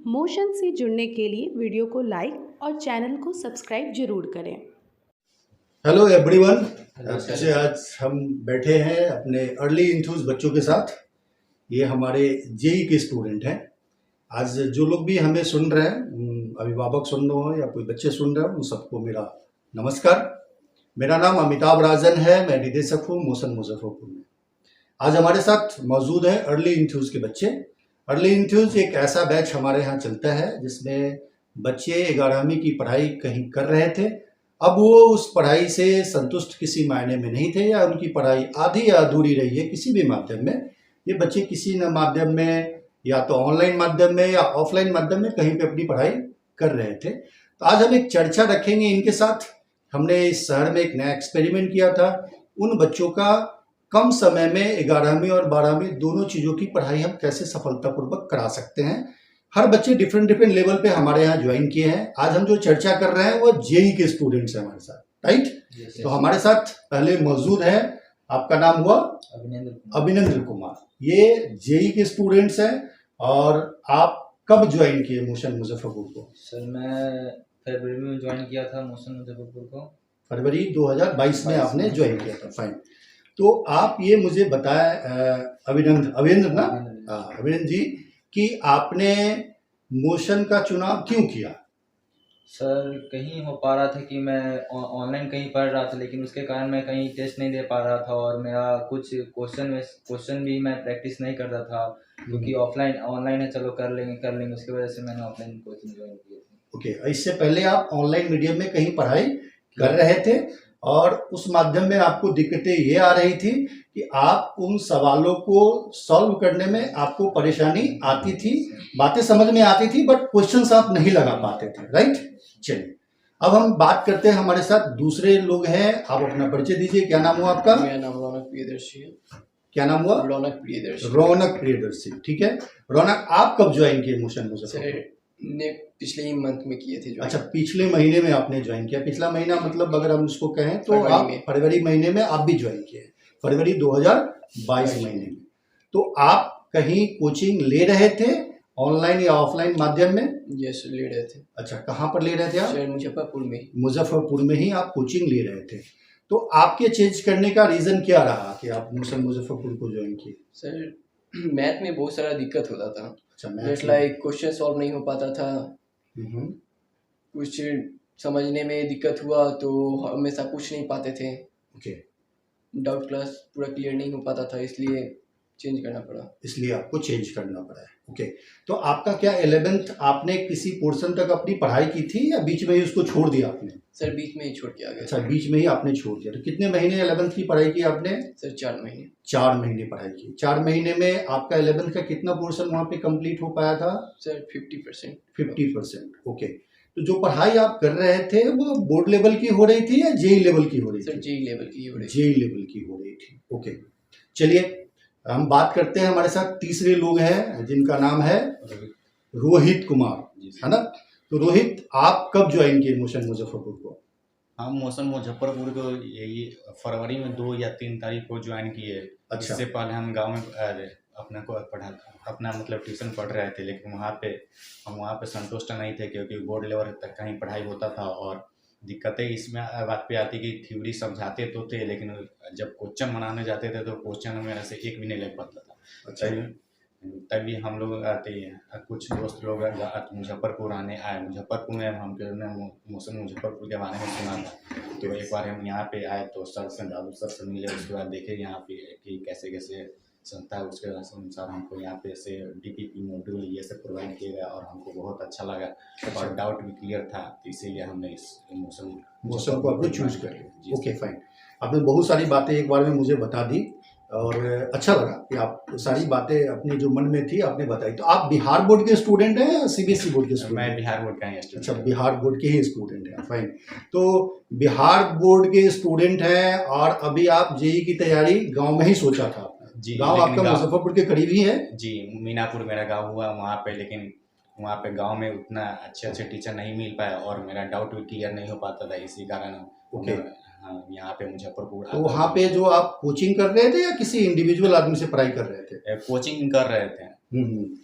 Motion से जुड़ने के लिए वीडियो को लाइक और चैनल को सब्सक्राइब जरूर करें। हेलो एवरीवन, आज हम बैठे हैं अपने अर्ली इंथ्यूज बच्चों के साथ। ये हमारे जेई के स्टूडेंट हैं। आज जो लोग भी हमें सुन रहे हैं, अभिभावक सुन रहे हो या कोई बच्चे सुन रहे हो, उन सबको मेरा नमस्कार। मेरा नाम अमिताभ राजन है, मैं निदेशक हूँ मोशन मुजफ्फरपुर में। आज हमारे साथ मौजूद है अर्ली इंथ्यूज के बच्चे। अर्ली इंथ्यूज एक ऐसा बैच हमारे यहाँ चलता है जिसमें बच्चे 11वीं की पढ़ाई कहीं कर रहे थे, अब वो उस पढ़ाई से संतुष्ट किसी मायने में नहीं थे या उनकी पढ़ाई आधी या अधूरी रही है किसी भी माध्यम में। ये बच्चे किसी न माध्यम में, या तो ऑनलाइन माध्यम में या ऑफलाइन माध्यम में, कहीं पे अपनी पढ़ाई कर रहे थे। तो आज हम एक चर्चा रखेंगे इनके साथ। हमने इस शहर में एक नया एक्सपेरिमेंट किया था। उन बच्चों का कम समय में 11वीं और 12वीं दोनों चीज़ों की पढ़ाई हम कैसे सफलतापूर्वक करा सकते हैं। हर बच्चे डिफरेंट लेवल पे हमारे यहाँ ज्वाइन किए हैं। आज हम जो चर्चा कर रहे हैं वो जेई के स्टूडेंट्स हैं हमारे साथ, राइट। तो हमारे साथ पहले मौजूद है, आपका नाम हुआ अभिनंदन कुमार। ये जेई के स्टूडेंट्स हैं। और आप कब ज्वाइन किए मोशन मुजफ्फरपुर को? सर मैं फरवरी में ज्वाइन किया था मोशन मुजफ्फरपुर को। फरवरी 2022 में आपने ज्वाइन किया था, फाइन। तो आप ये मुझे बताया अभिनंदन ना, अभिनंदन जी, कि आपने मोशन का चुनाव क्यों किया? सर कहीं हो पा रहा था कि मैं ऑनलाइन कहीं पढ़ रहा था, लेकिन उसके कारण मैं कहीं टेस्ट नहीं दे पा रहा था और मेरा कुछ क्वेश्चन भी मैं प्रैक्टिस नहीं कर रहा था, क्योंकि ऑनलाइन है, चलो कर लेंगे उसकी वजह से मैंने ऑफलाइन कोचिंग ज्वाइन की थी। ओके, इससे पहले आप ऑनलाइन मीडियम में कहीं पढ़ाई कर रहे थे और उस माध्यम में आपको दिक्कतें ये आ रही थी कि आप उन सवालों को सॉल्व करने में आपको परेशानी आती थी, बातें समझ में आती थी, बट क्वेश्चंस आप नहीं लगा पाते थे, राइट। चलिए, अब हम बात करते हैं, हमारे साथ दूसरे लोग हैं। आप अपना परिचय दीजिए। क्या नाम हुआ आपका? मेरा नाम रौनक प्रियदर्शी है। क्या नाम हुआ? रौनक प्रियदर्शी। रौनक प्रियदर्शी, ठीक है। रौनक, आप कब ज्वाइन किए मोशन मुजफ्फरपुर? ने पिछले ही मंथ में किए थे। अच्छा, पिछले महीने में आपने ज्वाइन किया। पिछला महीना मतलब अगर हम उसको कहें तो आप फरवरी महीने में आप भी ज्वाइन किए, फरवरी 2022 महीने में। तो आप कहीं कोचिंग ले रहे थे ऑनलाइन या ऑफलाइन माध्यम में? यस, ले रहे थे। अच्छा, कहाँ पर ले रहे थे आप? मुजफ्फरपुर में। मुजफ्फरपुर में ही आप कोचिंग ले रहे थे। तो आपके चेंज करने का रीजन क्या रहा कि आप मोशन मुजफ्फरपुर को ज्वाइन किए? सर मैथ में बहुत सारा दिक्कत होता था। अच्छा, जैसे लाइक क्वेश्चन सॉल्व नहीं हो पाता था, कुछ समझने में दिक्कत हुआ तो हमेशा पूछ नहीं पाते थे। ओके, डाउट क्लास पूरा क्लियर नहीं हो पाता था, इसलिए चेंज करना पड़ा। इसलिए आपको चेंज करना पड़ा है। ओके, तो आपका क्या 11th आपने किसी पोर्शन तक अपनी पढ़ाई की थी या बीच में ही उसको छोड़ दिया आपने? सर बीच में ही छोड़ के आ गया। अच्छा, बीच में ही आपने छोड़ दिया। तो कितने महीने 11th की पढ़ाई की आपने? सर 4 महीने। 4 महीने पढ़ाई की। 4 महीने में आपका 11th का कितना पोर्शन वहाँ पे कंप्लीट हो पाया था? सर 50%। 50%। ओके, तो जो पढ़ाई आप कर रहे थे वो बोर्ड लेवल की हो रही थी या जेई लेवल की हो रही थी? सर जेई लेवल की हो रही थी। जेई लेवल की हो रही थी। ओके, चलिए हम बात करते हैं। हमारे साथ तीसरे लोग हैं जिनका नाम है रोहित कुमार, है ना। तो रोहित, आप कब ज्वाइन किए मोशन मुजफ्फरपुर को? हम मोशन मुजफ्फरपुर को यही फरवरी में 2 या 3 तारीख को ज्वाइन किए। अच्छा। इससे पहले हम गांव में अपना मतलब ट्यूशन पढ़ रहे थे, लेकिन हम वहाँ पे संतुष्ट नहीं थे, क्योंकि बोर्ड लेवल तक कहीं पढ़ाई होता था और दिक्कतें इसमें बात पे आती कि थ्योरी समझाते तो थे, लेकिन जब क्वेश्चन बनाने जाते थे तो क्वेश्चन में से एक भी नहीं लग पाता था। अच्छा। तभी हम लोग आते कुछ दोस्त लोग मुजफ्फरपुर आने आए। मुजफ्फरपुर में हमने मोशन मुजफ्फरपुर के बारे में सुना था, तो एक बार हम यहाँ पे आए तो सर से मिले। उसके बाद देखे यहाँ पे कि कैसे कैसे संस्था है, उसके अनुसार हमको यहाँ पे से DPP मॉड्यूल ये सब प्रोवाइड किया गया और हमको बहुत अच्छा लगा। और डाउट भी क्लियर था, तो इसीलिए हमने इस मोशन को आपने चूज कर लिया। Okay, fine. आपने बहुत सारी बातें एक बार में मुझे बता दी और अच्छा लगा कि आप सारी बातें अपनी जो मन में थी आपने बताई। तो आप बिहार बोर्ड के स्टूडेंट हैं या CBSE बोर्ड के स्टूडेंट? मैं बिहार बोर्ड का ही स्टूडेंट। अच्छा, बिहार बोर्ड के ही स्टूडेंट हैं, फाइन। तो बिहार बोर्ड के स्टूडेंट हैं और अभी आप जेई की तैयारी गांव में ही सोचा था आपने? जी, गांव आपका मुजफ्फरपुर के करीब ही है? जी, मीनापुर मेरा गाँव हुआ वहाँ पे, लेकिन वहाँ पे गांव में उतना अच्छे टीचर नहीं मिल पाए और मेरा डाउट भी क्लियर नहीं हो पाता था, इसी कारण ओके हाँ, यहाँ पे मुजफ्फरपुर तो वहाँ पे जो आप कोचिंग कर रहे थे या किसी इंडिविजुअल आदमी से पढ़ाई कर रहे थे? कोचिंग कर रहे थे।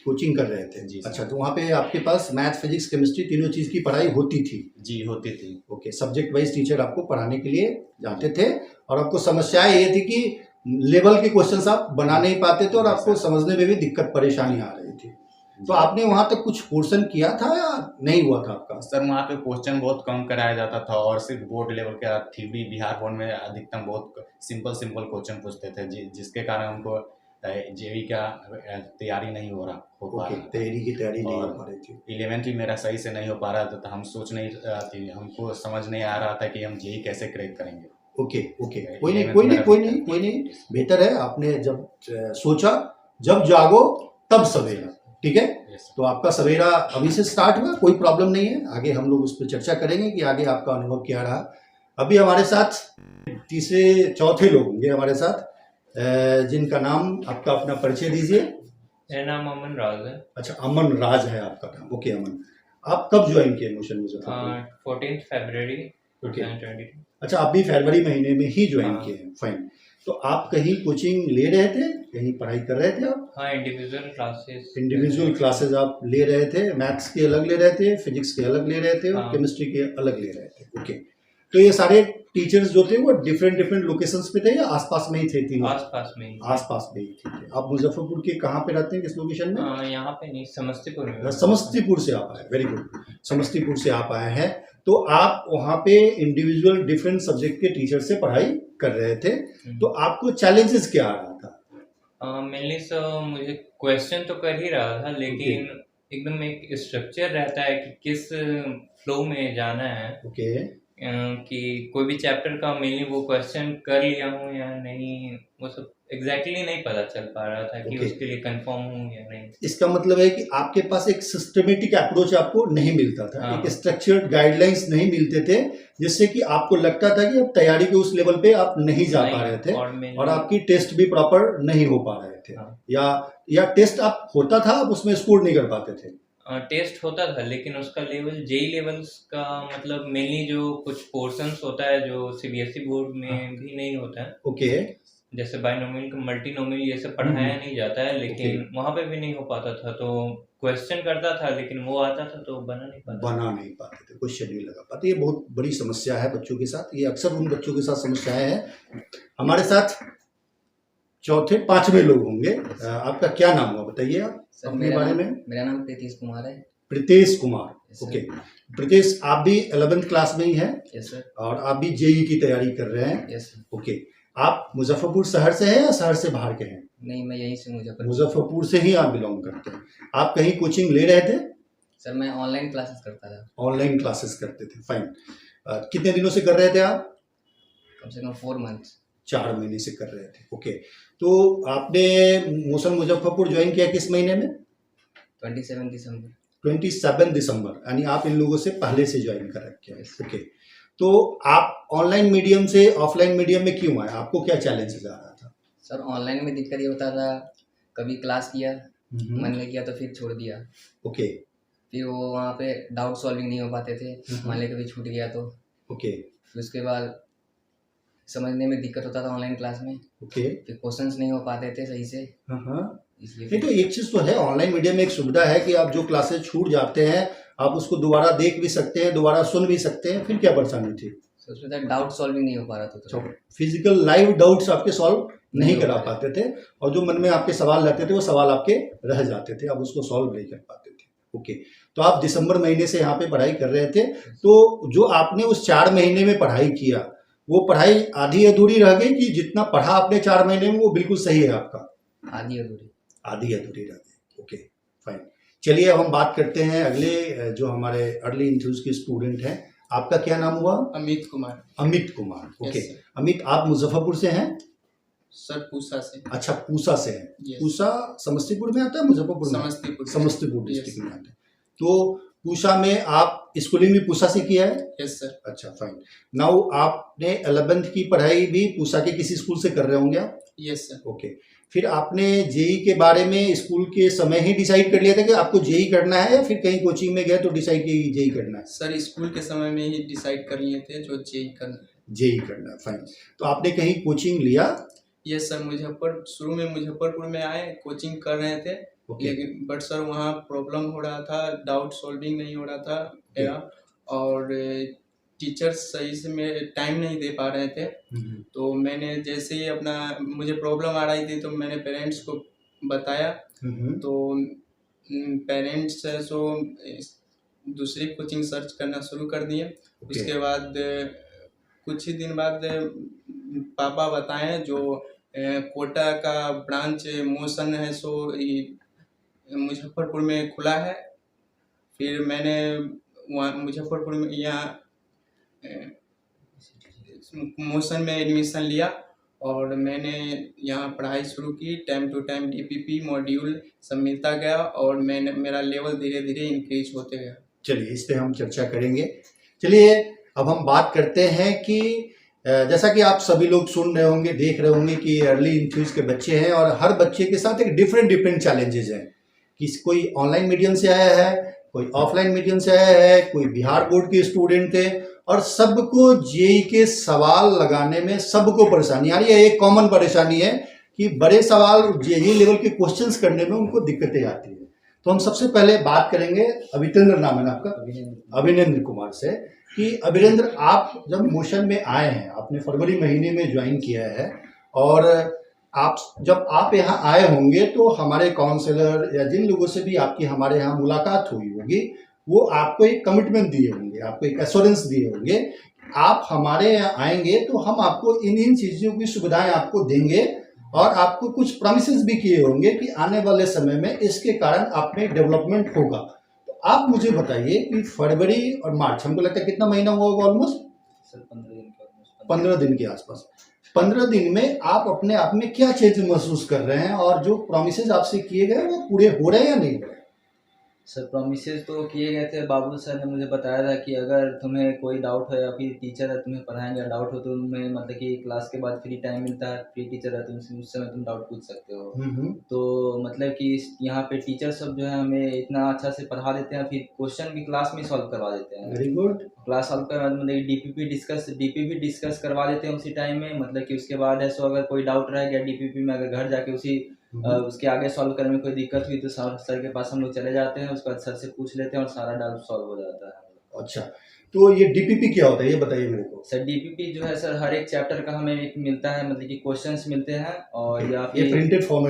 कोचिंग कर रहे थे। जी सर। अच्छा, तो वहाँ पे आपके पास मैथ, फिजिक्स, केमिस्ट्री तीनों चीज़ की पढ़ाई होती थी? जी होती थी। ओके, सब्जेक्ट वाइज टीचर आपको पढ़ाने के लिए जाते थे और आपको समस्याएं ये थी कि लेवल के क्वेश्चंस आप बना नहीं पाते थे और आपको समझने में भी दिक्कत परेशानी आ रही थी। तो आपने वहाँ तक कुछ पोर्शन किया था या नहीं हुआ था आपका? सर वहाँ पे क्वेश्चन बहुत कम कराया जाता था और सिर्फ बोर्ड लेवल का थ्योरी, बिहार बोर्ड में अधिकतम बहुत सिंपल क्वेश्चन पूछते थे, जिसके कारण हमको जेईई का तैयारी नहीं हो पा रहा। तैयारी की तैयारी नहीं हो पा रही थी। 11th भी मेरा सही से नहीं हो पा रहा था, तो हम सोच नहीं थी, हमको समझ नहीं आ रहा था कि हम जेईई कैसे क्रैक करेंगे। ओके, कोई नहीं, बेहतर है आपने जब सोचा, जब जागो तब सवेरा, ठीक है। तो आपका सवेरा अभी से स्टार्ट हुआ, कोई प्रॉब्लम नहीं है, आगे हम लोग उस पर चर्चा करेंगे कि आगे आपका अनुभव क्या रहा। अभी हमारे साथ तीसरे चौथे लोग होंगे हमारे साथ, जिनका नाम, आपका अपना परिचय दीजिए। मेरा नाम अमन राज है। अच्छा, अमन राज है आपका नाम। ओके अमन, आप कब ज्वाइन किए मोशन मुजफ्फरपुर? 14 फरवरी ओके, 2022। अच्छा, आप भी फरवरी महीने में ही ज्वाइन हाँ। किए हैं, फाइन। तो आप कहीं कोचिंग ले रहे थे, कहीं पढ़ाई कर रहे थे आप? हाँ, इंडिविजुअल क्लासेस। इंडिविजुअल क्लासेस आप ले रहे थे, मैथ्स के अलग ले रहे थे, फिजिक्स के अलग ले रहे थे और हाँ। केमिस्ट्री के अलग ले रहे थे। ओके, तो ये सारे टीचर्स जो थे वो डिफरेंट लोकेशंस पे थे या आसपास में ही थे? तीनों आसपास में ही। आसपास में ही थे। आप मुजफ्फरपुर के कहाँ पे रहते हैं, किस लोकेशन में? यहाँ पे नहीं, समस्तीपुर में। समस्तीपुर से आप आए, वेरी गुड, समस्तीपुर से आप आए हैं। तो आप वहाँ पे इंडिविजुअल डिफरेंट सब्जेक्ट के टीचर से पढ़ाई कर रहे थे, तो आपको चैलेंजेस क्या आ रहा था? मेनली सो मुझे क्वेश्चन तो कर ही रहा था, लेकिन एकदम एक स्ट्रक्चर रहता है कि किस फ्लो में जाना है। ओके, कि कोई भी चैप्टर का मेनली वो क्वेश्चन कर लिया हूँ या नहीं, वो सब एग्जैक्टली नहीं पता चल पा रहा था कि उसके लिए कंफर्म हूँ या नहीं। इसका मतलब है कि आपके पास एक सिस्टमेटिक अप्रोच आपको नहीं मिलता था। हाँ। एक स्ट्रक्चर्ड गाइडलाइंस नहीं मिलते थे, जिससे कि आपको लगता था कि अब तैयारी के उस लेवल पे आप नहीं जा पा रहे थे और आपकी टेस्ट भी प्रॉपर नहीं हो पा रहे थे। हाँ। या टेस्ट आप होता था, आप उसमें स्कोर नहीं कर पाते थे? टेस्ट होता था, लेकिन उसका लेवल जेई लेवल्स का, मतलब मेनली जो कुछ पोर्शंस होता है जो सीबीएसई बोर्ड में भी नहीं होता है। ओके, जैसे बाइनोमियल का मल्टीनोमियल ये सब पढ़ाया नहीं जाता है, लेकिन वहाँ पे भी नहीं हो पाता था। तो क्वेश्चन करता था, लेकिन वो आता था तो बना नहीं पाते थे, क्वेश्चन नहीं लगा पाते। ये बहुत बड़ी समस्या है बच्चों के साथ, ये अक्सर उन बच्चों के साथ समस्याएं हैं। हमारे साथ चौथे पांचवें लोग होंगे। आपका क्या नाम हुआ, बताइए आप अपने बारे में। मेरा नाम प्रीतीश कुमार है। Pritesh Kumar, Yes, okay. प्रीतेश, आप भी 11th क्लास में ही हैं यस सर। और आप भी जेईई की तैयारी कर रहे हैं? Yes sir. ओके, आप मुजफ्फरपुर शहर से हैं या शहर से बाहर के हैं? नहीं, मैं यहीं से मुजफ्फरपुर से ही आप बिलोंग करते हैं। आप कहीं कोचिंग ले रहे थे? सर मैं ऑनलाइन क्लासेस करता था। ऑनलाइन क्लासेस करते थे, फाइन। कितने दिनों से कर रहे थे आप? कम से कम 4 मंथ्स। 4 महीने से कर रहे थे, ओके। तो आपने मोशन मुजफ्फरपुर ज्वाइन किया किस महीने में? 27 दिसंबर। 27 दिसंबर, यानी आप इन लोगों से पहले से ज्वाइन कर रखे हैं, Yes. ओके। तो आप ऑनलाइन मीडियम से ऑफलाइन मीडियम में क्यों आए? आपको क्या चैलेंजेस आ रहा था? सर ऑनलाइन में दिक्कत ये होता था, कभी क्लास किया, मन में किया तो फिर छोड़ दिया। ओके, फिर वो वहाँ पे डाउट सॉल्विंग नहीं हो पाते थे, मान लिया कभी छूट गया तो। ओके, फिर उसके बाद समझने में दिक्कत होता था ऑनलाइन क्लास में। ओके, फिर क्वेश्चंस नहीं हो पाते थे सही से, हाँ। इसलिए नहीं, तो एक चीज़ तो है, ऑनलाइन मीडियम में एक सुविधा है कि आप जो क्लासेस छूट जाते हैं आप उसको दोबारा देख भी सकते हैं, दोबारा सुन भी सकते हैं। फिर क्या परेशानी थी? तो उसमें डाउट सॉल्विंग नहीं हो पा रहा था तो। फिजिकल लाइव डाउट्स आपके सॉल्व नहीं करा पाते थे और जो मन में आपके सवाल रहते थे वो सवाल आपके रह जाते थे, आप उसको सॉल्व नहीं कर पाते थे। ओके, तो आप दिसंबर महीने से यहाँ पे पढ़ाई कर रहे थे। तो जो आपने उस 4 महीने में पढ़ाई किया, वो पढ़ाई आधी अधूरी रह गई कि जितना पढ़ा आपने 4 महीने में वो बिल्कुल सही है आपका? आधी अधूरी रह गई, ओके, फाइन। चलिए अब हम बात करते हैं अगले जो हमारे अर्ली इंथ्यूज के स्टूडेंट हैं। आपका क्या नाम हुआ? अमित कुमार। अमित कुमार, ओके। Yes, अमित, आप मुजफ्फरपुर से हैं? सर पूसा से। अच्छा, पूसा से हैं। Yes. पूसा समस्तीपुर में आता है, मुजफ्फरपुर में? समस्तीपुर डिस्ट्रिक्ट में आता है। तो पूसा में आप स्कूलिंग भी पूसा से किया है? Yes sir. अच्छा, फाइन। नाउ आपने 11th की पढ़ाई भी पूसा के किसी स्कूल से कर रहे होंगे आप? Yes sir. ओके, फिर आपने जेई के बारे में स्कूल के समय ही डिसाइड कर लिया था कि आपको जेई करना है या फिर कहीं कोचिंग में गए तो डिसाइड किया जेई करना है? सर स्कूल के समय में ही डिसाइड कर लिए थे जो जेई करना है। जेई करना है, फाइन। तो आपने कहीं कोचिंग लिया? ये सर शुरू में मुजफ्फरपुर में आए, कोचिंग कर रहे थे। लेकिन बट सर वहाँ प्रॉब्लम हो रहा था, डाउट सॉल्विंग नहीं हो रहा था मेरा, और टीचर्स सही से में टाइम नहीं दे पा रहे थे। तो मैंने जैसे ही मुझे प्रॉब्लम आ रही थी तो मैंने पेरेंट्स को बताया। तो पेरेंट्स सो दूसरी कोचिंग सर्च करना शुरू कर दिए। उसके बाद कुछ ही दिन बाद पापा बताएं जो कोटा का ब्रांच मोशन है सो मुजफ्फरपुर में खुला है। फिर मैंने वहाँ मुजफ्फरपुर में यहाँ मोशन में एडमिशन लिया और मैंने यहाँ पढ़ाई शुरू की। Time to time DPP module सब मिलता गया और मेरा लेवल धीरे धीरे इंक्रीज होते गया। चलिए इस पे हम चर्चा करेंगे। चलिए अब हम बात करते हैं कि जैसा कि आप सभी लोग सुन रहे होंगे, देख रहे होंगे कि अर्ली इंथ्यूज के बच्चे हैं और हर बच्चे के साथ एक डिफरेंट चैलेंजेस हैं। कि कोई ऑनलाइन मीडियम से आया है, कोई ऑफलाइन मीडियम से आया है, कोई बिहार बोर्ड के स्टूडेंट थे और सबको जेई के सवाल लगाने में सबको परेशानी आ रही है। एक कॉमन परेशानी है कि बड़े सवाल जेई लेवल के क्वेश्चंस करने में उनको दिक्कतें आती है। तो हम सबसे पहले बात करेंगे, अभितेंद्र नाम है ना आपका, अभिनेंद्र कुमार से, कि अभिनेंद्र आप जब मोशन में आए हैं, आपने फरवरी महीने में ज्वाइन किया है और जब आप यहाँ आए होंगे तो हमारे काउंसलर या जिन लोगों से भी आपकी हमारे यहाँ मुलाकात हुई होगी वो आपको एक कमिटमेंट दिए होंगे, आपको एक एश्योरेंस दिए होंगे, आप हमारे यहाँ आएंगे तो हम आपको इन चीज़ों की सुविधाएं आपको देंगे और आपको कुछ प्रॉमिसेस भी किए होंगे कि आने वाले समय में इसके कारण आप में डेवलपमेंट होगा। तो आप मुझे बताइए कि फरवरी और मार्च, हमको लगता है कितना महीना हुआ होगा, ऑलमोस्ट 15 दिन के आसपास। 15 दिन में आप अपने आप में क्या चीज महसूस कर रहे हैं और जो प्रॉमिसेस आपसे किए गए वो पूरे हो रहे हैं या नहीं हो रहे? सर प्रॉमिसेस तो किए गए थे। बाबू सर ने मुझे बताया था कि अगर तुम्हें कोई डाउट है या फिर टीचर है तुम्हें पढ़ाएंगे डाउट हो तो तुम्हें मतलब कि क्लास के बाद फ्री टाइम मिलता है, फ्री टीचर है तुम उस समय तुम डाउट पूछ सकते हो। तो मतलब कि यहाँ पे टीचर सब जो है हमें इतना अच्छा से पढ़ा देते हैं, फिर क्वेश्चन भी क्लास में सॉल्व करवा देते हैं। Very good. क्लास सॉल्व करवा मतलब डीपीपी डिस्कस करवा देते हैं उसी टाइम में। मतलब कि उसके बाद है सो अगर कोई डाउट रह गया डीपीपी में, अगर घर जाके उसके आगे सॉल्व करने में कोई दिक्कत हुई तो सर के पास हम लोग चले जाते हैं, उसके बाद सर से पूछ लेते हैं और सारा डाउट सॉल्व हो जाता है। अच्छा, तो ये डीपीपी क्या होता है ये बताइए मेरे को। सर डीपीपी जो है सर हर एक चैप्टर का हमें एक मिलता है, मतलब कि क्वेश्चंस मिलते हैं और या फिर प्रिंटेड फॉर्म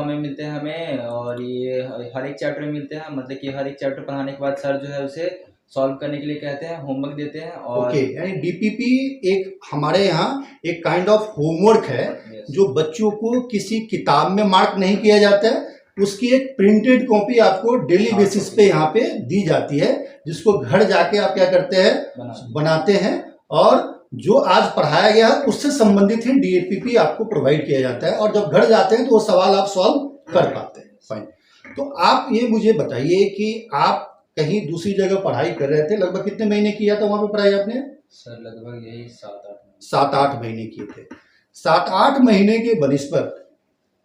में मिलते हैं हमें, और ये हर एक चैप्टर में मिलते हैं। मतलब कि हर एक चैप्टर पढ़ाने के बाद सर जो है उसे सॉल्व करने के लिए कहते हैं, होमवर्क देते हैं। और यानी डीपीपी एक हमारे यहाँ एक काइंड ऑफ होमवर्क है जो बच्चों को किसी किताब में मार्क नहीं किया जाता है, उसकी एक प्रिंटेड कॉपी आपको डेली बेसिस पे यहाँ पे दी जाती है, जिसको घर जाके आप क्या करते हैं, बनाते हैं और जो आज पढ़ाया गया है उससे संबंधित ही डीपीपी आपको प्रोवाइड किया जाता है और जब घर जाते हैं तो वो सवाल आप सॉल्व कर पाते हैं। फाइन। तो आप ये मुझे बताइए कि आप कहीं दूसरी जगह पढ़ाई कर रहे थे, लगभग कितने महीने किया था वहां पे पढ़ाई आपने? सर लगभग यही 7-8 महीने किए थे। 7-8 महीने के बनिस्पत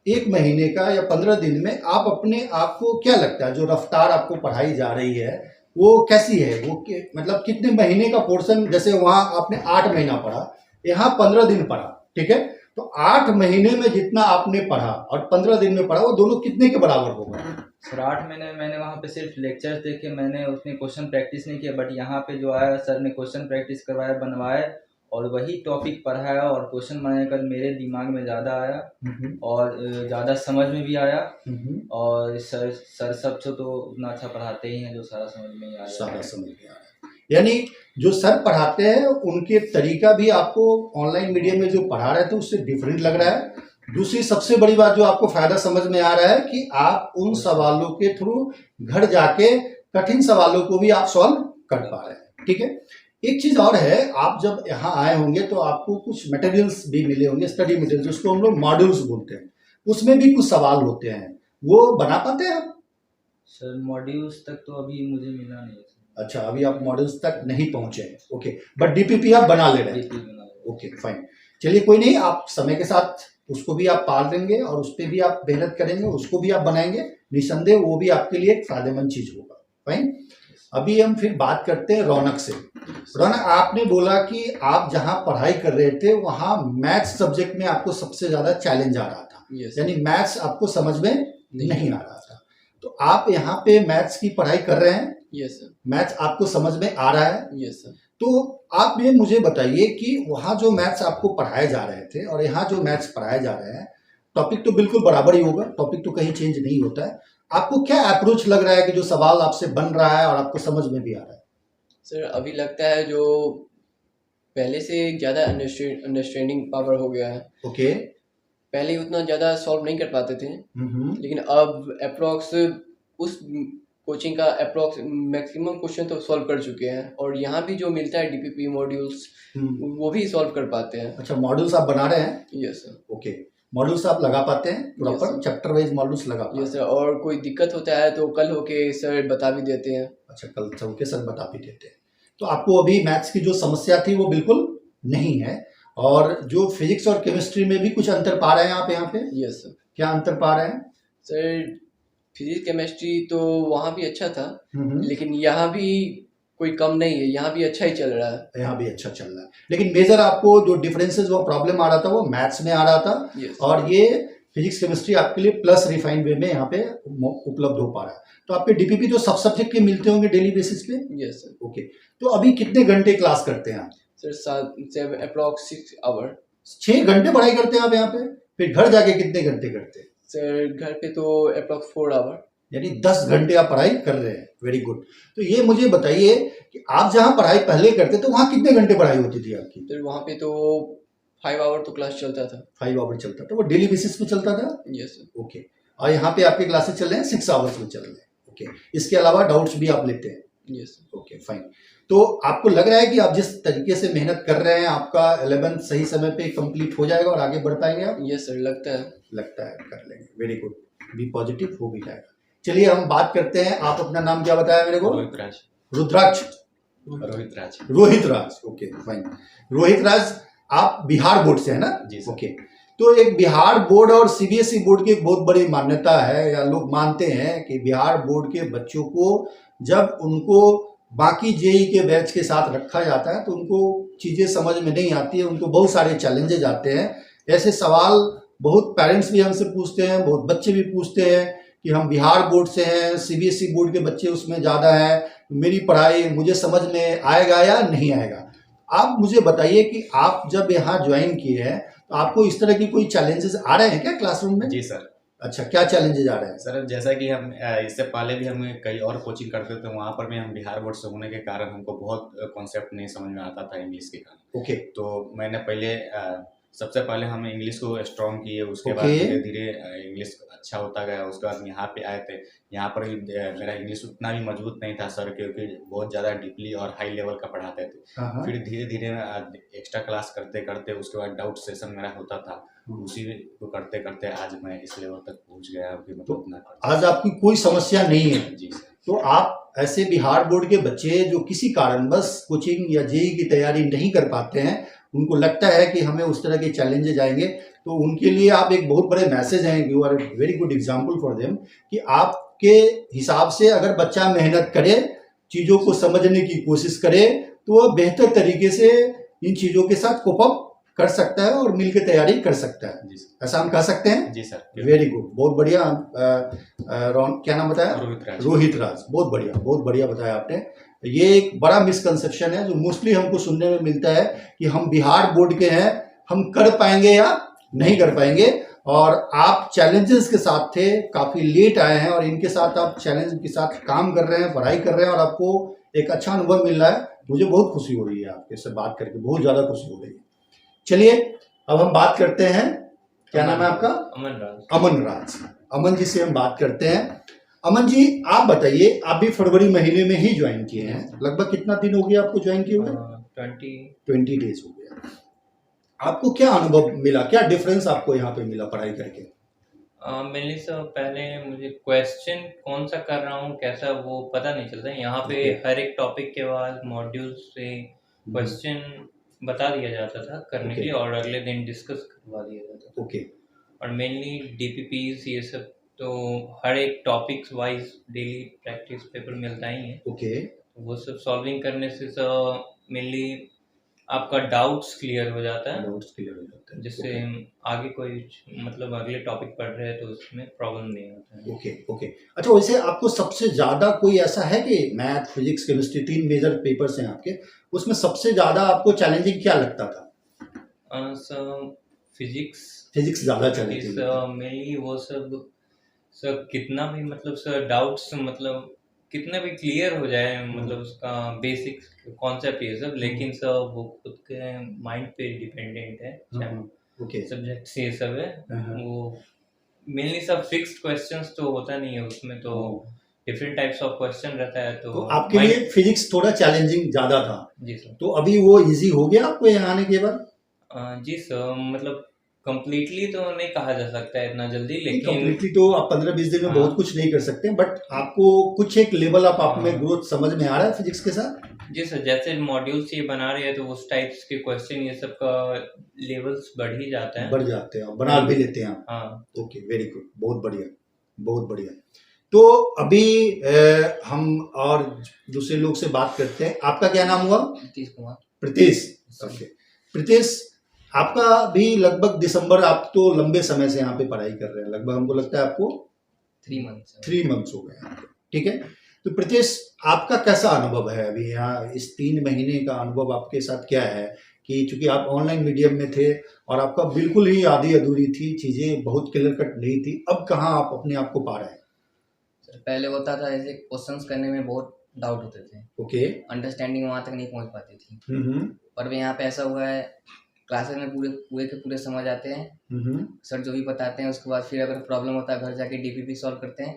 1 महीने का या 15 दिन में आप अपने आप को क्या लगता है, जो रफ्तार आपको पढ़ाई जा रही है वो कैसी है? वो मतलब कितने महीने का पोर्शन, जैसे वहां आपने 8 महीना पढ़ा, यहाँ 15 दिन पढ़ा, ठीक है, तो 8 महीने में जितना आपने पढ़ा और 15 दिन में पढ़ा वो दोनों कितने के बराबर होगा? सर 8 महीने मैंने वहाँ पे सिर्फ लेक्चर्स देखे, मैंने उसमें क्वेश्चन प्रैक्टिस नहीं किया। बट यहाँ पे जो आया सर ने क्वेश्चन प्रैक्टिस करवाया, बनवाए और वही टॉपिक पढ़ाया और क्वेश्चन बनाने का मेरे दिमाग में ज़्यादा आया और ज़्यादा समझ में भी आया। और सर सब तो उतना अच्छा पढ़ाते ही हैं जो सारा समझ में ही आया। सारा समझ में आया, यानी जो सर पढ़ाते हैं उनके तरीका भी आपको ऑनलाइन मीडियम में जो पढ़ा रहे थे उससे डिफरेंट लग रहा है। दूसरी सबसे बड़ी बात जो आपको फायदा समझ में आ रहा है कि आप उन सवालों के थ्रू घर जाके कठिन सवालों को भी आप सॉल्व कर पा रहे हैं, ठीक है। एक चीज और है, आप जब यहाँ आए होंगे तो आपको कुछ मटेरियल्स भी मिले होंगे, स्टडी मटेरियल्स, उसको हम लोग मॉड्यूल्स बोलते हैं, उसमें भी कुछ सवाल होते हैं, वो बना पाते हैं आप? सर मॉड्यूल्स तक तो अभी मुझे मिला नहीं। अच्छा, अभी आप मॉड्यूल्स तक नहीं पहुंचे हैं, ओके, बट डीपीपी आप बना ले रहे हैं, ओके फाइन। चलिए कोई नहीं, आप समय के साथ उसको भी आप पाल देंगे और उस पर भी आप मेहनत करेंगे, उसको भी आप बनाएंगे, निसंदेह वो भी आपके लिए एक फायदेमंद चीज होगा। फाइन। अभी हम फिर बात करते हैं रौनक से। रोना, आपने बोला कि आप जहाँ पढ़ाई कर रहे थे वहाँ मैथ्स सब्जेक्ट में आपको सबसे ज्यादा चैलेंज आ रहा था, यस यानी मैथ्स आपको समझ में नहीं आ रहा था। तो आप यहाँ पे मैथ्स की पढ़ाई कर रहे हैं, यस सर, मैथ्स आपको समझ में आ रहा है। Yes sir. तो आप ये मुझे बताइए कि वहाँ जो मैथ्स आपको पढ़ाए जा रहे थे और यहाँ जो मैथ्स पढ़ाए जा रहे हैं, टॉपिक तो बिल्कुल बराबर ही होगा, टॉपिक तो कहीं चेंज नहीं होता है। आपको क्या अप्रोच लग रहा है कि जो सवाल आपसे बन रहा है और आपको समझ में भी आ रहा है? सर अभी लगता है जो पहले से ज़्यादा अंडरस्टैंडिंग पावर हो गया है। ओके। पहले उतना ज़्यादा सॉल्व नहीं कर पाते थे, लेकिन अब अप्रॉक्स उस कोचिंग का अप्रॉक्स मैक्सिमम क्वेश्चन तो सॉल्व कर चुके हैं, और यहाँ भी जो मिलता है डीपीपी मॉड्यूल्स वो भी सॉल्व कर पाते हैं। अच्छा, मॉड्यूल्स आप बना रहे हैं? Yes sir. ओके, मॉड्यूल्स आप लगा पाते हैं proper, sir. Chapter wise modules लगा पाते हैं? यस सर, और कोई दिक्कत होता है तो कल होके सर बता भी देते हैं। अच्छा, कल चल के सर बता भी देते हैं। तो आपको अभी मैथ्स की जो समस्या थी वो बिल्कुल नहीं है, और जो फिजिक्स और केमिस्ट्री में भी कुछ अंतर पा रहे हैं आप यहाँ पे? Yes sir. क्या अंतर पा रहे हैं? सर फिजिक्स केमिस्ट्री तो वहाँ भी अच्छा था, लेकिन यहाँ भी कोई कम नहीं है, यहाँ भी अच्छा ही चल रहा है। यहाँ भी अच्छा चल रहा है, लेकिन मेजर आपको जो डिफरेंसेस वो प्रॉब्लम आ रहा था वो मैथ्स में आ रहा था, यस और ये फिजिक्स केमिस्ट्री आपके लिए प्लस रिफाइंड वे में यहाँ पे उपलब्ध हो पा रहा है। तो आपके डीपीपी तो सब सब्जेक्ट के मिलते होंगे डेली बेसिस पे? Yes sir. ओके, तो अभी कितने घंटे क्लास करते हैं आप? Sir approx 6 our. 6 घंटे पढ़ाई करते हैं आप यहाँ पे? फिर घर जाके कितने घंटे करते हैं? सर घर पे तो अप्रॉक्स 4 आवर, यानी 10 घंटे आप पढ़ाई कर रहे हैं। Very good. तो ये मुझे बताइए कि आप जहाँ पढ़ाई पहले करते तो वहाँ कितने घंटे पढ़ाई होती थी आपकी? सर वहाँ पे तो 5 आवर तो क्लास चलता था। 5 आवर चलता था, वो डेली बेसिस पे चलता था? Yes sir. ओके, और यहाँ पे आपके क्लासेस चल रहे हैं 6 आवर्स में चल रहे हैं। ओके, इसके अलावा डाउट्स भी आप लेते हैं? Yes sir. Okay fine. तो आपको लग रहा है कि आप जिस तरीके से मेहनत कर रहे हैं आपका 11th सही समय पे कंप्लीट हो जाएगा और आगे बढ़ पाएंगे आप? यस सर, लगता है। लगता है कर लेंगे। वेरी गुड, बी पॉजिटिव, हो भी जाएगा। चलिए हम बात करते हैं, आप अपना नाम क्या बताया मेरे को? रोहित राज। रुद्राक्ष? रोहित राज। Rohit Raj, okay fine. रोहित राज, आप बिहार बोर्ड से है ना? जी सर। ओके, तो एक बिहार बोर्ड और सीबीएसई बोर्ड की एक बहुत बड़ी मान्यता है, या लोग मानते हैं कि बिहार बोर्ड के बच्चों को जब उनको बाकी जेई के बैच के साथ रखा जाता है तो उनको चीज़ें समझ में नहीं आती है, उनको बहुत सारे चैलेंजेज आते हैं। ऐसे सवाल बहुत पेरेंट्स भी हमसे पूछते हैं, बहुत बच्चे भी पूछते हैं कि हम बिहार बोर्ड से हैं, सीबीएसई बोर्ड के बच्चे उसमें ज़्यादा हैं, मेरी पढ़ाई मुझे समझ में आएगा या नहीं आएगा। आप मुझे बताइए कि आप जब यहाँ ज्वाइन किए हैं तो आपको इस तरह की कोई चैलेंजेस आ रहे हैं क्या क्लासरूम में? जी सर। अच्छा, क्या चैलेंजेस आ रहे हैं? सर जैसा कि हम इससे पहले भी हम कई और कोचिंग करते थे, वहाँ पर भी हम बिहार बोर्ड से होने के कारण हमको बहुत कॉन्सेप्ट नहीं समझ में आता था इंग्लिश के कारण। ओके, तो मैंने पहले सबसे पहले हम इंग्लिश को स्ट्रॉन्ग किए, उसके बाद ओके। धीरे धीरे इंग्लिश अच्छा होता गया। उसके बाद यहाँ पे आए थे, यहाँ पर भी मेरा इंग्लिश उतना भी मजबूत नहीं था सर, क्योंकि बहुत ज़्यादा डीपली और हाई लेवल का पढ़ाते थे। हाँ, फिर धीरे धीरे एक्स्ट्रा क्लास करते करते उसके बाद डाउट सेशन मेरा होता था, उसी को करते करते आज मैं इस लेवल तक पहुँच गया कि मतलब उतना आज आपकी कोई समस्या नहीं है। जी सर। तो आप ऐसे बिहार बोर्ड के बच्चे जो किसी कारणवश कोचिंग या जेई की तैयारी नहीं कर पाते हैं, उनको लगता है कि हमें उस तरह के चैलेंजेज आएंगे, तो उनके लिए आप एक बहुत बड़े मैसेज हैं, you are a very good example for them, कि आपके हिसाब से अगर बच्चा मेहनत करे, चीज़ों को समझने की कोशिश करे, तो वह बेहतर तरीके से इन चीज़ों के साथ कोप अप कर सकता है और मिलकर तैयारी कर सकता है। जी सर। ऐसा हम कह सकते हैं? जी सर। वेरी गुड, बहुत बढ़िया। क्या नाम बताया? रोहित राज। रोहित राज, बहुत बढ़िया बताया आपने। ये एक बड़ा मिसकंसेप्शन है जो मोस्टली हमको सुनने में मिलता है कि हम बिहार बोर्ड के हैं, हम कर पाएंगे या नहीं कर पाएंगे। और आप चैलेंजेस के साथ थे, काफ़ी लेट आए हैं, और इनके साथ आप चैलेंज के साथ काम कर रहे हैं, पढ़ाई कर रहे हैं, और आपको एक अच्छा अनुभव मिल रहा है। मुझे बहुत खुशी हो रही है आपके से बात करके, बहुत ज़्यादा खुशी हो रही है। चलिए अब हम बात करते हैं, क्या नाम है आपका? अमन राज। अमन राज, अमन जी से हम बात करते हैं। अमन जी, आप बताइए, आप भी फरवरी महीने में ही ज्वाइन किए हैं, लगभग कितना दिन हो गया आपको ज्वाइन किए हुए? 20 डेज हो गया। आपको क्या अनुभव मिला, क्या डिफरेंस आपको यहाँ पे मिला पढ़ाई करके? मेनली सर पहले मुझे क्वेश्चन कौन सा कर रहा हूँ कैसा वो पता नहीं चलता। यहाँ पे हर एक टॉपिक के बाद मॉड्यूल से क्वेश्चन बता दिया जाता था करने के लिए, और अगले दिन डिस्कस करवा दिया जाता था। ओके, और मेनली डीपीपीज ये सब तो हर एक topics wise daily practice paper मिलता ही है। ओके, वो सब सॉल्विंग करने से सर मेनली आपका डाउट्स क्लियर हो जाता है, डाउट्स क्लियर हो जाते हैं। जिससे आगे कोई मतलब अगले टॉपिक पढ़ रहे हैं तो उसमें प्रॉब्लम नहीं होता है। Okay okay. अच्छा, वैसे आपको सबसे ज़्यादा कोई ऐसा है कि math, physics, chemistry 3 major papers हैं आपके, उसमें सबसे ज़्यादा आपको चैलेंजिंग क्या लगता था? सर फिजिक्स ज़्यादा चैलेंजिंग मेनली वो सब सर कितना भी मतलब सर डाउट्स मतलब कितना भी क्लियर हो जाए मतलब उसका बेसिक कॉन्सेप्ट ये सब, लेकिन सर वो खुद के माइंड पे डिपेंडेंट है, ओके। सब्जेक्ट से ये सब है। वो मेनली सब फिक्स्ड क्वेश्चंस तो होता नहीं है उसमें, तो डिफरेंट टाइप्स ऑफ क्वेश्चन रहता है। तो आपके लिए फिजिक्स थोड़ा चैलेंजिंग ज़्यादा था। जी सर। तो अभी वो इजी हो गया आपको यहाँ आने के बाद? जी सर, मतलब कंप्लीटली तो नहीं कहा जा सकता है इतना जल्दी, लेकिन कंप्लीटली तो आप 15-20 दिन में बहुत कुछ नहीं कर सकते, बट आपको कुछ एक लेवल आप में ग्रोथ समझ में आ रहा है फिजिक्स के साथ? जी सर, जैसे मॉड्यूल्स ये बना रहे हैं तो उस टाइप्स के क्वेश्चन ये सब का लेवल्स बढ़ ही जाता है, बढ़ जाते हैं, बना भी लेते हैं आप। हाँ। ओके, वेरी गुड, बहुत बढ़िया, बहुत बढ़िया। तो अभी हम और दूसरे लोग से बात करते हैं। आपका क्या नाम हुआ? प्रीतीश कुमार। प्रीतीश, ओके। प्रीतीश, आपका भी लगभग दिसंबर, आप तो लंबे समय से यहाँ पे पढ़ाई कर रहे हैं, लगभग हमको लगता है आपको 3 मंथ्स 3 मंथ्स हो गए हैं आपके, ठीक है। तो प्रीतीश, आपका कैसा अनुभव है अभी यहाँ, इस 3 महीने का अनुभव आपके साथ क्या है कि चूंकि आप ऑनलाइन मीडियम में थे और आपका बिल्कुल ही आधी अधूरी थी, चीज़ें बहुत क्लियर कट नहीं थी, अब कहाँ आप अपने आप को पा रहे हैं? सर पहले होता था ऐसे क्वेश्चंस करने में बहुत डाउट होते थे, ओके। अंडरस्टैंडिंग वहाँ तक नहीं पहुँच पाती थी। पर अब यहाँ पे ऐसा हुआ है, क्लासेस में पूरे के पूरे समझ आते हैं, सर जो भी बताते हैं उसके बाद फिर अगर प्रॉब्लम होता है घर जाके डीपीपी सॉल्व करते हैं,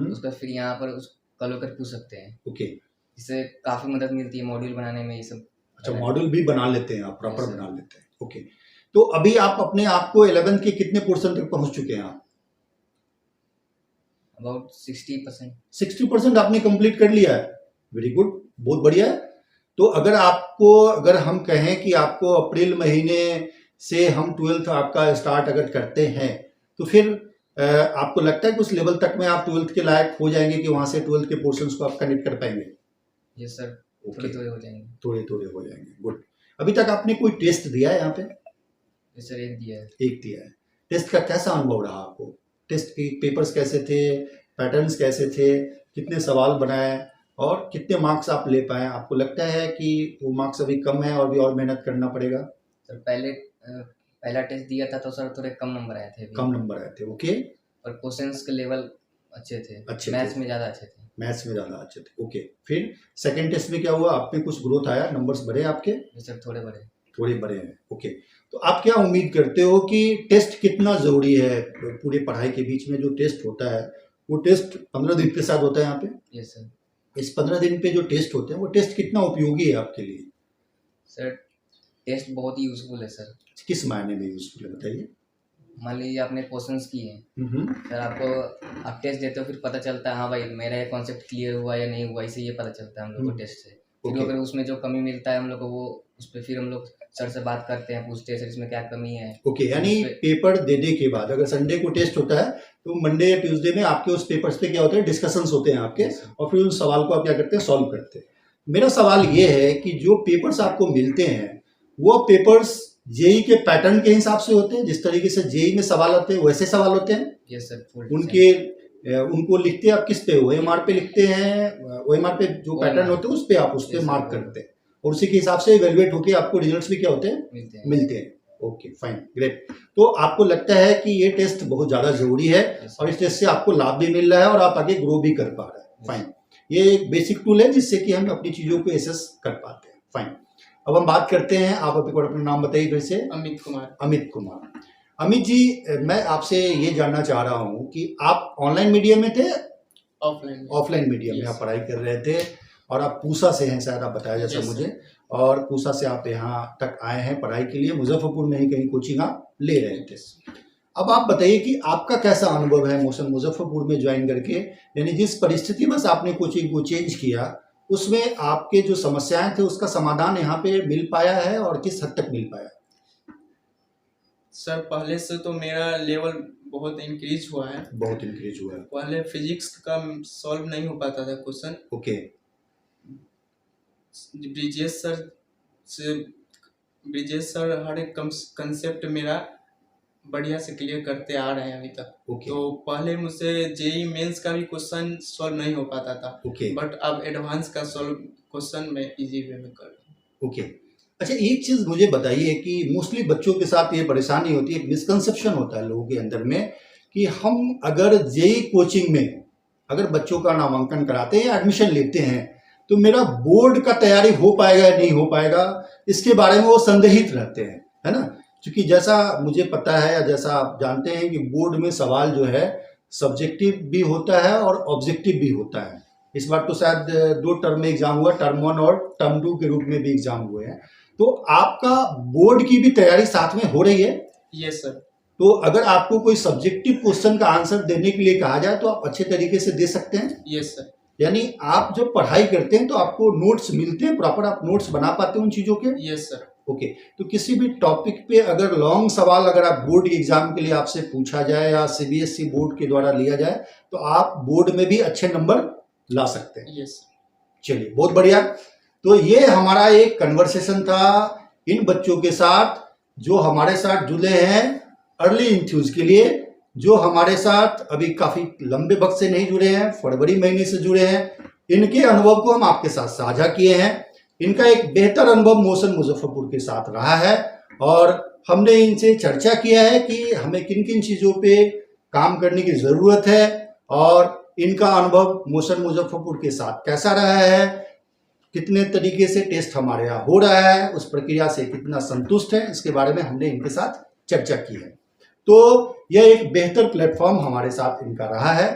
उसके बाद फिर यहाँ पर उस कॉल होकर पूछ सकते हैं। ओके। इससे काफ़ी मदद मिलती है मॉड्यूल बनाने में, ये सब। अच्छा, मॉड्यूल भी बना लेते हैं आप, प्रॉपर बना लेते हैं, ओके। तो अभी आप अपने आप को 11th के कितने % तक पहुंच चुके हैं आप? अबाउट 60%। 60% आपने कंप्लीट कर लिया है, वेरी गुड, बहुत बढ़िया है। तो अगर हम कहें कि आपको अप्रैल महीने से हम 12th आपका स्टार्ट अगर करते हैं, तो फिर आपको लगता है कि उस लेवल तक में आप 12th के लायक हो जाएंगे कि वहां से 12th के पोर्शंस को आप कनेक्ट कर पाएंगे? यस सर, थोड़े हो जाएंगे। थोड़े हो जाएंगे, गुड। अभी तक आपने कोई टेस्ट दिया है यहाँ पे? यस सर, एक दिया है। एक दिया है। टेस्ट का कैसा अनुभव रहा आपको? टेस्ट के पेपर्स कैसे थे, पैटर्न्स कैसे थे, कितने सवाल बनाए और कितने मार्क्स आप ले पाए? आपको लगता है कि वो मार्क्स अभी कम है और भी और मेहनत करना पड़ेगा? सर पहला टेस्ट दिया था तो सर थोड़े कम नंबर आए थे। कम नंबर आए थे, ओके। और क्वेश्चंस के लेवल अच्छे थे, मैथ्स में ज़्यादा अच्छे थे। मैथ्स में ज़्यादा अच्छे थे, ओके। फिर सेकंड टेस्ट में क्या हुआ, आप में कुछ ग्रोथ आया, नंबर्स बढ़े आपके? सर थोड़े बड़े हैं, ओके। तो आप क्या उम्मीद करते हो कि टेस्ट कितना ज़रूरी है पूरे पढ़ाई के बीच में? जो टेस्ट होता है वो टेस्ट 15 दिन के साथ होता है यहाँ पे? Yes sir. इस 15 दिन पे जो टेस्ट होते हैं वो टेस्ट कितना उपयोगी है आपके लिए? सर टेस्ट बहुत ही यूजफुल है सर। किस मायने में यूजफुल है बताइए? मान लीजिए आपने क्वेश्चंस किए हैं सर, आप टेस्ट देते हो, फिर पता चलता है हाँ भाई मेरा ये कॉन्सेप्ट क्लियर हुआ या नहीं हुआ, इसे ये पता चलता है हम लोग को टेस्ट से। फिर अगर उसमें जो कमी मिलता है हम लोग को, वो उस पर फिर हम लोग सर से बात करते हैं, पूछते हैं सर इसमें क्या कमी है। ओके, यानी पेपर देने के बाद अगर संडे को टेस्ट होता है तो मंडे या ट्यूसडे में आपके उस पेपर्स पे क्या होते हैं, डिस्कशंस होते हैं आपके, और फिर उस सवाल को आप क्या करते हैं, सॉल्व करते हैं। मेरा सवाल ये है कि जो पेपर्स आपको मिलते हैं वो पेपर्स जेई के पैटर्न के हिसाब से होते हैं? जिस तरीके से जेई में सवाल होते हैं वैसे सवाल होते हैं? Yes sir. उनको लिखते हैं आप किस पे, OMR पे लिखते हैं? OMR पे जो पैटर्न होते हैं उस पे आप उस पे मार्क करते हैं और उसी के हिसाब से इवेलुएट होके आपको रिजल्ट्स भी क्या होते हैं, मिलते हैं। Okay, fine, great. तो आपको लगता है कि ये टेस्ट बहुत ज़्यादा ज़रूरी है और इस टेस्ट से आपको लाभ भी मिल रहा है और आप आगे ग्रो भी कर पा रहे हैं, फाइन। ये एक बेसिक टूल है जिससे कि हम अपनी चीज़ों को एसेस कर पाते हैं, फाइन। अब हम बात करते हैं, आप अपना नाम बताइए फिर से। अमित कुमार। अमित जी, मैं आपसे ये जानना चाह रहा हूँ कि आप ऑनलाइन मीडियम में थे? ऑफलाइन मीडियम में आप पढ़ाई कर रहे थे और आप पूसा से हैं शायद, आप बताया जैसा मुझे, और पूसा से आप यहाँ तक आए हैं पढ़ाई के लिए, मुजफ्फरपुर में ही कहीं कोचिंग आप ले रहे थे। अब आप बताइए कि आपका कैसा अनुभव है मुजफ्फरपुर में ज्वाइन करके, यानी जिस परिस्थिति में आपने कोचिंग को चेंज किया उसमें आपके जो समस्याएं थे उसका समाधान यहाँ पे मिल पाया है और किस हद तक मिल पाया? सर पहले से तो मेरा लेवल बहुत इंक्रीज हुआ है। पहले फिजिक्स का सॉल्व नहीं हो पाता था question. Okay. Brijesh sir Brijesh sir हर एक कंसेप्ट मेरा बढ़िया से क्लियर करते आ रहे हैं अभी तक। ओके तो पहले मुझसे जेई मेंस का भी क्वेश्चन सॉल्व नहीं हो पाता था, ओके बट अब एडवांस का सॉल्व क्वेश्चन मैं इजी वे में कर रहा हूँ। ओके। अच्छा, एक चीज़ मुझे बताइए कि मोस्टली बच्चों के साथ ये परेशानी होती है, एक मिसकंसेप्शन होता है लोगों के अंदर में कि हम अगर जेई कोचिंग में अगर बच्चों का नामांकन कराते हैं या एडमिशन लेते हैं तो मेरा बोर्ड का तैयारी हो पाएगा या नहीं हो पाएगा, इसके बारे में वो संदेहित रहते हैं, है ना। क्योंकि जैसा मुझे पता है या जैसा आप जानते हैं कि बोर्ड में सवाल जो है सब्जेक्टिव भी होता है और ऑब्जेक्टिव भी होता है। इस बार तो शायद 2 टर्म में एग्जाम हुआ, टर्म 1 और टर्म 2 के रूप में भी एग्जाम हुए हैं। तो आपका बोर्ड की भी तैयारी साथ में हो रही है? Yes sir. तो अगर आपको कोई सब्जेक्टिव क्वेश्चन का आंसर देने के लिए कहा जाए तो आप अच्छे तरीके से दे सकते हैं? Yes sir. यानी आप जब पढ़ाई करते हैं तो आपको नोट्स मिलते हैं, प्रॉपर आप नोट्स बना पाते हैं उन चीज़ों के? Yes sir. ओके। तो किसी भी टॉपिक पे अगर लॉन्ग सवाल अगर आप बोर्ड एग्जाम के लिए आपसे पूछा जाए या सीबीएसई बोर्ड के द्वारा लिया जाए तो आप बोर्ड में भी अच्छे नंबर ला सकते हैं। यस। चलिए, बहुत बढ़िया। तो ये हमारा एक कन्वर्सेशन था इन बच्चों के साथ जो हमारे साथ जुड़े हैं अर्ली इंथ्यूज के लिए, जो हमारे साथ अभी काफ़ी लंबे वक्त से नहीं जुड़े हैं, फरवरी महीने से जुड़े हैं। इनके अनुभव को हम आपके साथ साझा किए हैं। इनका एक बेहतर अनुभव मोशन मुजफ्फरपुर के साथ रहा है और हमने इनसे चर्चा किया है कि हमें किन किन चीज़ों पे काम करने की ज़रूरत है और इनका अनुभव मोशन मुजफ्फरपुर के साथ कैसा रहा है, कितने तरीके से टेस्ट हमारे यहाँ हो रहा है, उस प्रक्रिया से कितना संतुष्ट है, इसके बारे में हमने इनके साथ चर्चा की है। तो यह एक बेहतर प्लेटफॉर्म हमारे साथ इनका रहा है।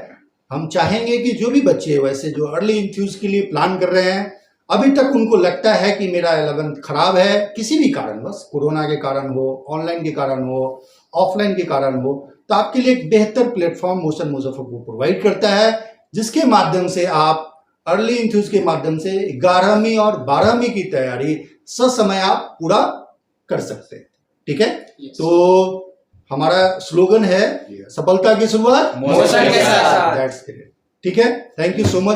हम चाहेंगे कि जो भी बच्चे वैसे जो अर्ली इंथ्यूज के लिए प्लान कर रहे हैं, अभी तक उनको लगता है कि मेरा 11th खराब है किसी भी कारणवश, कोरोना के कारण हो, ऑनलाइन के कारण हो, ऑफलाइन के कारण हो, तो आपके लिए एक बेहतर प्लेटफॉर्म मोशन मुजफ्फरपुर प्रोवाइड करता है जिसके माध्यम से आप अर्ली इंथ्यूज के माध्यम से 11वीं और 12वीं की तैयारी ससमय आप पूरा कर सकते हैं। ठीक है। Yes. तो हमारा स्लोगन है सफलता की शुरुआत मोशन के साथ। That's great. ठीक है। Thank you so much.